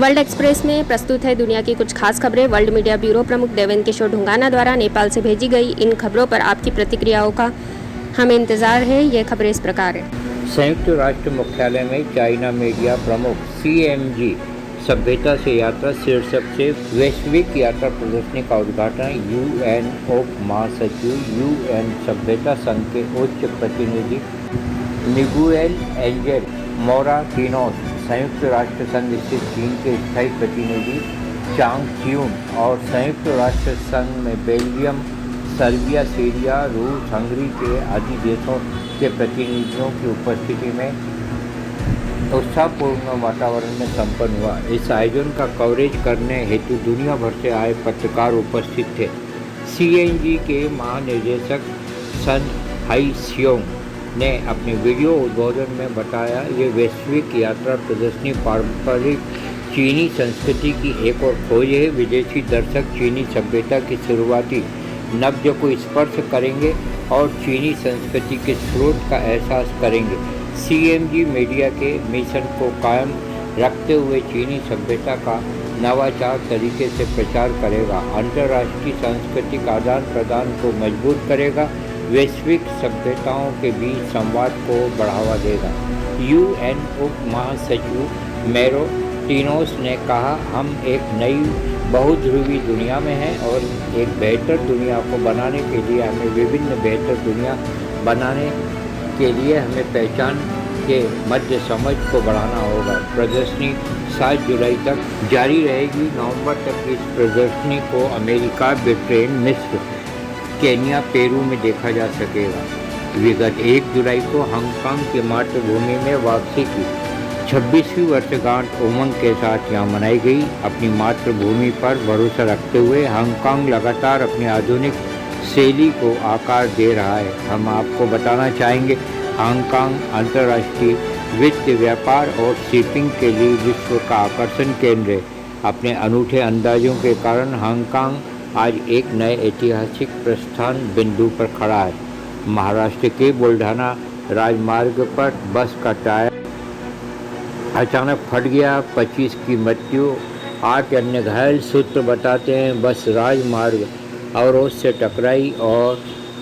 World express में प्रस्तुत है दुनिया की कुछ खास खबरें। वर्ल्ड मीडिया ब्यूरो प्रमुख देवेंद्र किशोर ढुंगाना द्वारा नेपाल से भेजी गई इन खबरों पर आपकी प्रतिक्रियाओं का हमें इंतजार है। ये खबरें इस प्रकार हैं। संयुक्त राष्ट्र मुख्यालय में चाइना मीडिया प्रमुख CMG सभ्यता से यात्रा शीर्षक से वैश्विक यात्रा प्रदर्शनी का उद्घाटन। UN उप महासचिव UN सभ्यता संघ के उच्च प्रतिनिधि मिगुएल एंजेल मोराटिनोस, संयुक्त राष्ट्र संघ स्थित चीन के स्थायी प्रतिनिधि चांग चियून और संयुक्त राष्ट्र संघ में बेल्जियम, सर्बिया, सीरिया, रूस, हंगरी के आदि देशों के प्रतिनिधियों की उपस्थिति में उत्साहपूर्ण वातावरण में संपन्न हुआ। इस आयोजन का कवरेज करने हेतु दुनिया भर से आए पत्रकार उपस्थित थे। CNG के महानिदेशक सन हाईसियोंग ने अपने वीडियो उद्बोधन में बताया, ये वैश्विक यात्रा प्रदर्शनी पारंपरिक चीनी संस्कृति की एक और खोज है। विदेशी दर्शक चीनी सभ्यता की शुरुआती नब्ज को स्पर्श करेंगे और चीनी संस्कृति के स्रोत का एहसास करेंगे। CMG मीडिया के मिशन को कायम रखते हुए चीनी सभ्यता का नवाचार तरीके से प्रचार करेगा, अंतर्राष्ट्रीय सांस्कृतिक आदान प्रदान को मजबूत करेगा, वैश्विक सभ्यताओं के बीच संवाद को बढ़ावा देगा। UN उप महासचिव मोराटिनोस ने कहा, हम एक नई बहुध्रुवी दुनिया में हैं और एक बेहतर दुनिया को बनाने के लिए हमें विभिन्न बेहतर दुनिया बनाने के लिए हमें पहचान के मध्य समझ को बढ़ाना होगा। प्रदर्शनी 7 जुलाई तक जारी रहेगी। नवंबर तक इस प्रदर्शनी को अमेरिका, ब्रिटेन, मिस्र, केन्या, पेरू में देखा जा सकेगा। विगत 1 जुलाई को हांगकांग की मातृभूमि में वापसी की 26वीं वर्षगांठ उमंग के साथ यहाँ मनाई गई। अपनी मातृभूमि पर भरोसा रखते हुए हांगकांग लगातार अपनी आधुनिक शैली को आकार दे रहा है। हम आपको बताना चाहेंगे, हांगकांग अंतर्राष्ट्रीय वित्त, व्यापार और शिपिंग के लिए विश्व का आकर्षण केंद्र है। अपने अनूठे अंदाजों के कारण हांगकांग आज एक नए ऐतिहासिक प्रस्थान बिंदु पर खड़ा है। महाराष्ट्र के बुल्ढाना राजमार्ग पर बस का टायर अचानक फट गया, 25 की मृत्यु, 8 अन्य घायल। सूत्र बताते हैं बस राजमार्ग अवरोध से टकराई और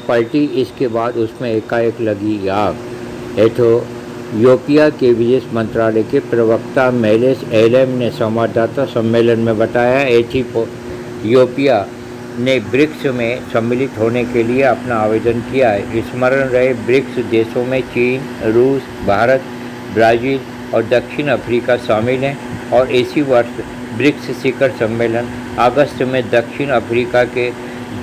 पलटी। इसके बाद उसमें एकाएक लगी आग। एथियोपिया के विदेश मंत्रालय के प्रवक्ता मेलेस एलम ने संवाददाता सम्मेलन में बताया, एथियोपिया ने ब्रिक्स में सम्मिलित होने के लिए अपना आवेदन किया है। स्मरण रहे, ब्रिक्स देशों में चीन, रूस, भारत, ब्राज़ील और दक्षिण अफ्रीका शामिल हैं और इसी वर्ष ब्रिक्स शिखर सम्मेलन अगस्त में दक्षिण अफ्रीका के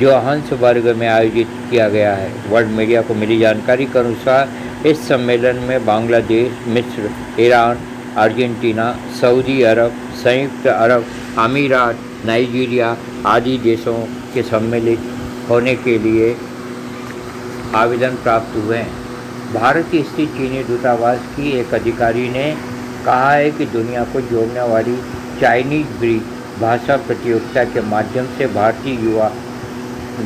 जोहान्सबर्ग में आयोजित किया गया है। वर्ल्ड मीडिया को मिली जानकारी के अनुसार इस सम्मेलन में बांग्लादेश, मिस्र, ईरान, अर्जेंटीना, सऊदी अरब, संयुक्त अरब अमीरात, नाइजीरिया आदि देशों के सम्मिलित होने के लिए आवेदन प्राप्त हुए हैं। भारत स्थित चीनी दूतावास की एक अधिकारी ने कहा है कि दुनिया को जोड़ने वाली चाइनीज ब्रिज भाषा प्रतियोगिता के माध्यम से भारतीय युवा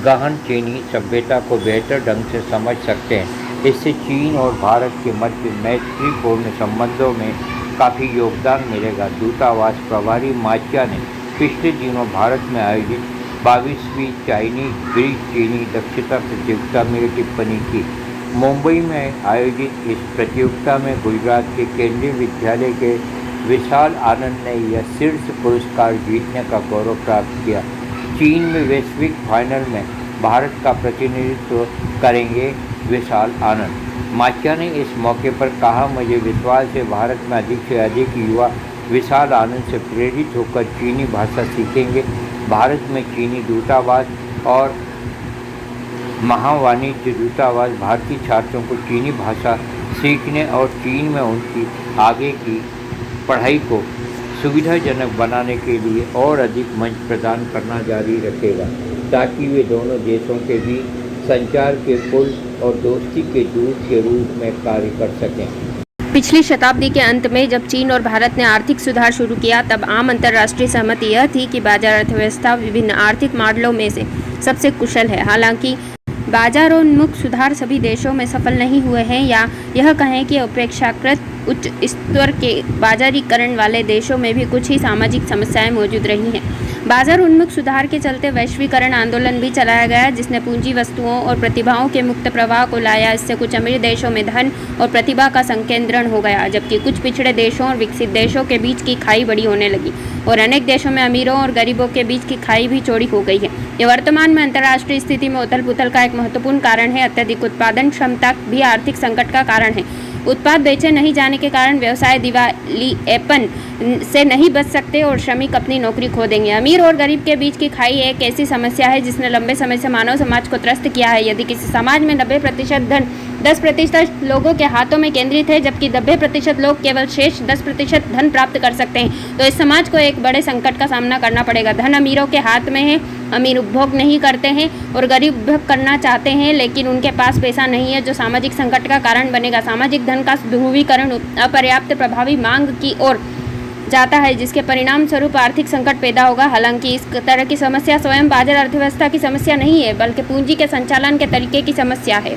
गहन चीनी सभ्यता को बेहतर ढंग से समझ सकते हैं। इससे चीन और भारत के मध्य मैत्रीपूर्ण संबंधों में काफ़ी योगदान मिलेगा। दूतावास प्रभारी माचिया ने पिछले दिनों भारत में आयोजित 22वीं चाइनीज ब्रिज चीनी दक्षता प्रतियोगिता में टिप्पणी की। मुंबई में आयोजित इस प्रतियोगिता में गुजरात के केंद्रीय विद्यालय के विशाल आनंद ने यह शीर्ष पुरस्कार जीतने का गौरव प्राप्त किया। चीन में वैश्विक फाइनल में भारत का प्रतिनिधित्व करेंगे विशाल आनंद। माचिया ने इस मौके पर कहा, मुझे विश्वास है भारत में अधिक से अधिक युवा विशाल आनंद से प्रेरित होकर चीनी भाषा सीखेंगे। भारत में चीनी दूतावास और महावाणिज्य दूतावास भारतीय छात्रों को चीनी भाषा सीखने और चीन में उनकी आगे की पढ़ाई को सुविधाजनक बनाने के लिए और अधिक मंच प्रदान करना जारी रखेगा, ताकि वे दोनों देशों के बीच संचार के पुल और दोस्ती के दूत के रूप में कार्य कर सकें। पिछली शताब्दी के अंत में जब चीन और भारत ने आर्थिक सुधार शुरू किया, तब आम अंतर्राष्ट्रीय सहमति यह थी कि बाजार अर्थव्यवस्था विभिन्न आर्थिक मॉडलों में से सबसे कुशल है। हालांकि बाजारोन्मुख सुधार सभी देशों में सफल नहीं हुए हैं, या यह कहें कि अपेक्षाकृत उच्च स्तर के बाजारीकरण वाले देशों में भी कुछ ही सामाजिक समस्याएं मौजूद रही हैं। बाजार उन्मुख सुधार के चलते वैश्वीकरण आंदोलन भी चलाया गया, जिसने पूंजी वस्तुओं और प्रतिभाओं के मुक्त प्रवाह को लाया। इससे कुछ अमीर देशों में धन और प्रतिभा का संकेंद्रण हो गया, जबकि कुछ पिछड़े देशों और विकसित देशों के बीच की खाई बड़ी होने लगी और अनेक देशों में अमीरों और गरीबों के बीच की खाई भी चौड़ी हो गई है। ये वर्तमान में अंतर्राष्ट्रीय स्थिति में उथल पुथल का एक महत्वपूर्ण कारण है। अत्यधिक उत्पादन क्षमता भी आर्थिक संकट का कारण है। उत्पाद बेचे नहीं जाने के कारण व्यवसाय दिवालियेपन से नहीं बच सकते और श्रमिक अपनी नौकरी खो देंगे। अमीर और गरीब के बीच की खाई एक ऐसी समस्या है जिसने लंबे समय से मानव समाज को त्रस्त किया है। यदि किसी समाज में 90% धन 10% लोगों के हाथों में केंद्रित है, जबकि 90% लोग केवल शेष 10% धन प्राप्त कर सकते हैं, तो इस समाज को एक बड़े संकट का सामना करना पड़ेगा। धन अमीरों के हाथ में है, अमीर उपभोग नहीं करते हैं और गरीब उपभोग करना चाहते हैं, लेकिन उनके पास पैसा नहीं है, जो सामाजिक संकट का कारण बनेगा। सामाजिक धन का ध्रुवीकरण अपर्याप्त प्रभावी मांग की ओर जाता है, जिसके परिणाम स्वरूप आर्थिक संकट पैदा होगा। हालांकि इस तरह की समस्या स्वयं बाजार अर्थव्यवस्था की समस्या नहीं है, बल्कि पूंजी के संचालन के तरीके की समस्या है।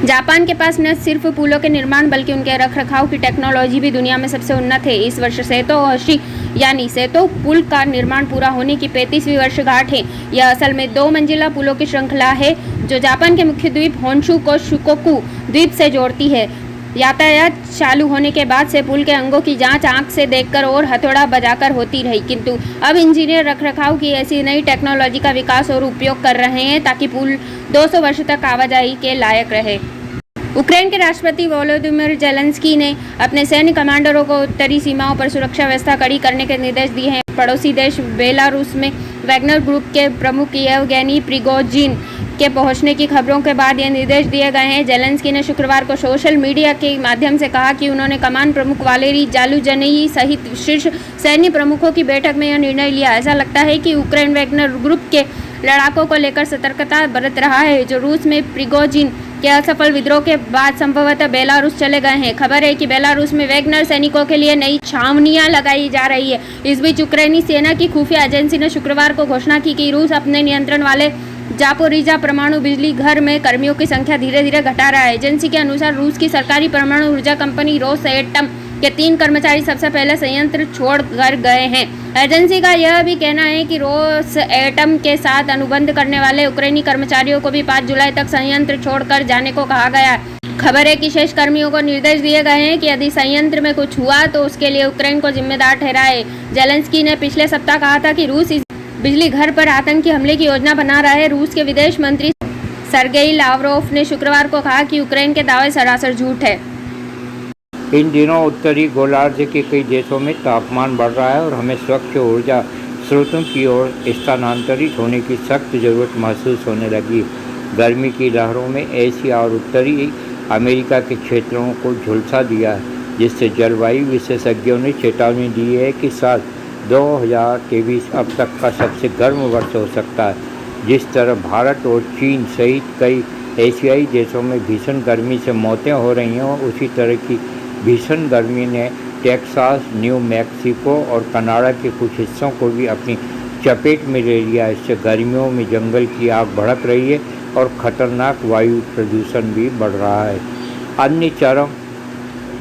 जापान के पास न सिर्फ पुलों के निर्माण बल्कि उनके रखरखाव की टेक्नोलॉजी भी दुनिया में सबसे उन्नत है। इस वर्ष सेतो ओशी यानी सेतो पुल का निर्माण पूरा होने की 35वीं वर्षगांठ है। यह असल में 2 मंजिला पुलों की श्रृंखला है जो जापान के मुख्य द्वीप होन्शु को शुकोकु द्वीप से जोड़ती है। यातायात चालू होने के बाद से पुल के अंगों की जांच आंख से देखकर और हथौड़ा बजाकर होती रही, किंतु अब इंजीनियर रखरखाव की ऐसी नई टेक्नोलॉजी का विकास और उपयोग कर रहे हैं ताकि पुल 200 वर्ष तक आवाजाही के लायक रहे। यूक्रेन के राष्ट्रपति वोलोदिमीर ज़ेलेंस्की ने अपने सैन्य कमांडरों को उत्तरी सीमाओं पर सुरक्षा व्यवस्था कड़ी करने के निर्देश दिए हैं। पड़ोसी देश बेलारूस में वैगनर ग्रुप के प्रमुख येवगेनी प्रिगोजिन के पहुंचने की खबरों के बाद ये निर्देश दिए गए हैं। ज़ेलेंस्की ने शुक्रवार को सोशल मीडिया के माध्यम से कहा कि उन्होंने कमान प्रमुख वालेरी जालुजनी सहित शीर्ष सैन्य प्रमुखों की बैठक में यह निर्णय लिया। ऐसा लगता है कि यूक्रेन वैगनर ग्रुप के लड़ाकों को लेकर सतर्कता बरत रहा है, जो रूस में प्रिगोजिन के असफल विद्रोह के बाद संभवतः बेलारूस चले गए हैं। खबर है कि बेलारूस में वैगनर सैनिकों के लिए नई छावनियां लगाई जा रही है। इस बीच यूक्रेनी सेना की खुफिया एजेंसी ने शुक्रवार को घोषणा की कि रूस अपने नियंत्रण वाले जापोरिजा परमाणु बिजली घर में कर्मियों की संख्या धीरे धीरे घटा रहा है। एजेंसी के अनुसार रूस की सरकारी परमाणु ऊर्जा कंपनी रोसएटम के 3 कर्मचारी सबसे पहले संयंत्र छोड़ कर गए हैं। एजेंसी का यह भी कहना है कि रोसएटम के साथ अनुबंध करने वाले यूक्रेनी कर्मचारियों को भी 5 जुलाई तक संयंत्र छोड़कर जाने को कहा गया है। खबर है कि शेष कर्मियों को निर्देश दिए गए हैं कि यदि संयंत्र में कुछ हुआ तो उसके लिए यूक्रेन को जिम्मेदार ठहराए। ज़ेलेंस्की ने पिछले सप्ताह कहा था कि रूस इस बिजली घर पर आतंकी हमले की योजना बना रहा है। रूस के विदेश मंत्री सर्गेई लावरोव ने शुक्रवार को कहा कि यूक्रेन के दावे सरासर झूठ है। इन दिनों उत्तरी गोलार्ध के कई देशों में तापमान बढ़ रहा है और हमें स्वच्छ ऊर्जा स्रोतों की ओर स्थानांतरित होने की सख्त ज़रूरत महसूस होने लगी। गर्मी की लहरों में एशिया और उत्तरी अमेरिका के क्षेत्रों को झुलसा दिया है, जिससे जलवायु विशेषज्ञों ने चेतावनी दी है कि साल 2023 अब तक का सबसे गर्म वर्ष हो सकता है। जिस तरह भारत और चीन सहित कई एशियाई देशों में भीषण गर्मी से मौतें हो रही हैं, उसी तरह की भीषण गर्मी ने टेक्सास, न्यू मैक्सिको और कनाडा के कुछ हिस्सों को भी अपनी चपेट में ले लिया। इससे गर्मियों में जंगल की आग भड़क रही है और खतरनाक वायु प्रदूषण भी बढ़ रहा है। अन्य चरम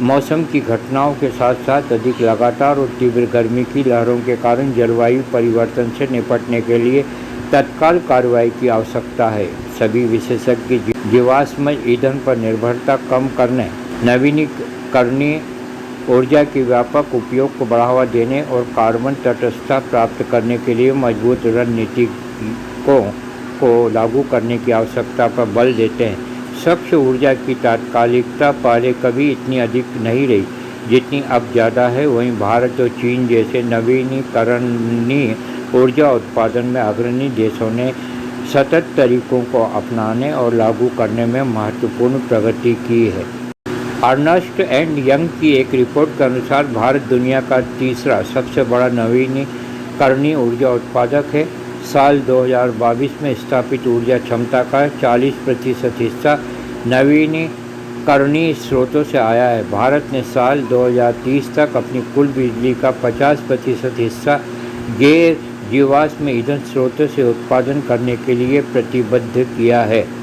मौसम की घटनाओं के साथ साथ अधिक लगातार और तीव्र गर्मी की लहरों के कारण जलवायु परिवर्तन से निपटने के लिए तत्काल कार्रवाई की आवश्यकता है। सभी विशेषज्ञ जीवाश्म ईंधन पर निर्भरता कम करने, नवीनीकरणीय ऊर्जा के व्यापक उपयोग को बढ़ावा देने और कार्बन तटस्थता प्राप्त करने के लिए मजबूत रणनीतिकों को लागू करने की आवश्यकता पर बल देते हैं। स्वच्छ ऊर्जा की तात्कालिकता पहले कभी इतनी अधिक नहीं रही जितनी अब ज़्यादा है। वहीं भारत और चीन जैसे नवीनीकरणीय ऊर्जा उत्पादन में अग्रणी देशों ने सतत तरीकों को अपनाने और लागू करने में महत्वपूर्ण प्रगति की है। अर्नस्ट एंड यंग की एक रिपोर्ट के अनुसार भारत दुनिया का तीसरा सबसे बड़ा नवीनीकरणीय ऊर्जा उत्पादक है। साल 2022 में स्थापित ऊर्जा क्षमता का 40% हिस्सा नवीनीकरणीय स्रोतों से आया है। भारत ने साल 2030 तक अपनी कुल बिजली का 50% हिस्सा गैर जीवाश्म ईंधन स्रोतों से उत्पादन करने के लिए प्रतिबद्ध किया है।